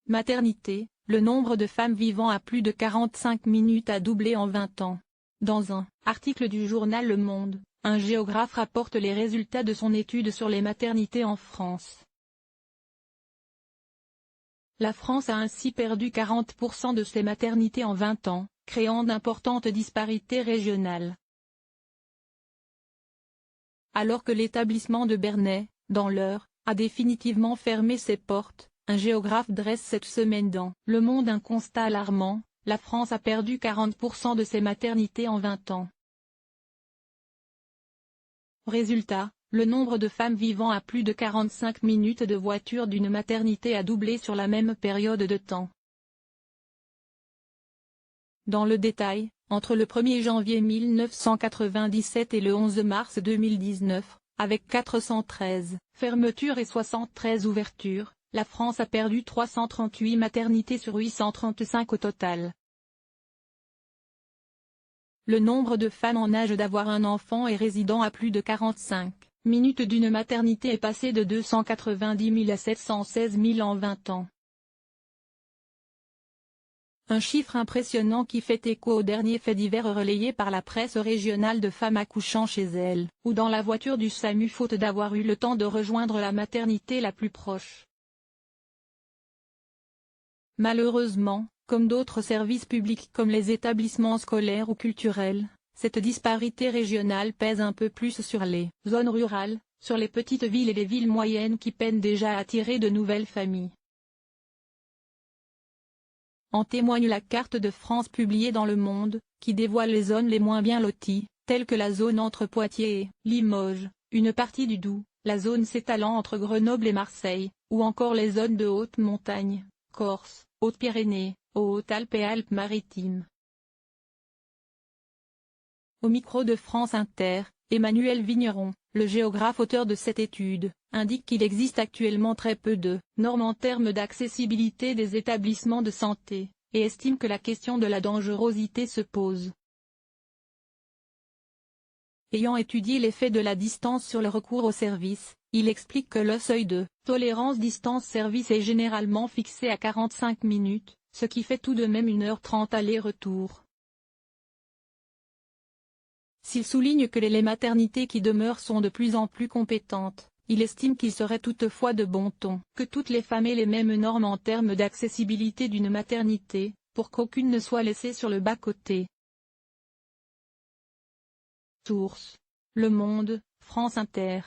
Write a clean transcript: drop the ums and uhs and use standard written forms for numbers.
Maternité, le nombre de femmes vivant à plus de 45 minutes a doublé en 20 ans. Dans un article du journal Le Monde, un géographe rapporte les résultats de son étude sur les maternités en France. La France a ainsi perdu 40% de ses maternités en 20 ans, créant d'importantes disparités régionales. Alors que l'établissement de Bernay, dans l'Eure, a définitivement fermé ses portes, un géographe dresse cette semaine dans Le Monde un constat alarmant: la France a perdu 40% de ses maternités en 20 ans. Résultat, le nombre de femmes vivant à plus de 45 minutes de voiture d'une maternité a doublé sur la même période de temps. Dans le détail, entre le 1er janvier 1997 et le 11 mars 2019, avec 413 fermetures et 73 ouvertures, la France a perdu 338 maternités sur 835 au total. Le nombre de femmes en âge d'avoir un enfant et résidant à plus de 45 minutes d'une maternité est passé de 290 000 à 716 000 en 20 ans. Un chiffre impressionnant qui fait écho aux derniers faits divers relayés par la presse régionale de femmes accouchant chez elles, ou dans la voiture du SAMU faute d'avoir eu le temps de rejoindre la maternité la plus proche. Malheureusement, comme d'autres services publics comme les établissements scolaires ou culturels, cette disparité régionale pèse un peu plus sur les zones rurales, sur les petites villes et les villes moyennes qui peinent déjà à attirer de nouvelles familles. En témoigne la carte de France publiée dans Le Monde, qui dévoile les zones les moins bien loties, telles que la zone entre Poitiers et Limoges, une partie du Doubs, la zone s'étalant entre Grenoble et Marseille, ou encore les zones de haute montagne, Corse, Hautes-Pyrénées, Hautes-Alpes et Alpes-Maritimes. Au micro de France Inter, Emmanuel Vigneron, le géographe auteur de cette étude, indique qu'il existe actuellement très peu de normes en termes d'accessibilité des établissements de santé, et estime que la question de la dangerosité se pose. Ayant étudié l'effet de la distance sur le recours aux services, il explique que le seuil de tolérance distance-service est généralement fixé à 45 minutes, ce qui fait tout de même 1h30 aller-retour. S'il souligne que les maternités qui demeurent sont de plus en plus compétentes, il estime qu'il serait toutefois de bon ton que toutes les femmes aient les mêmes normes en termes d'accessibilité d'une maternité, pour qu'aucune ne soit laissée sur le bas-côté. Source: Le Monde, France Inter.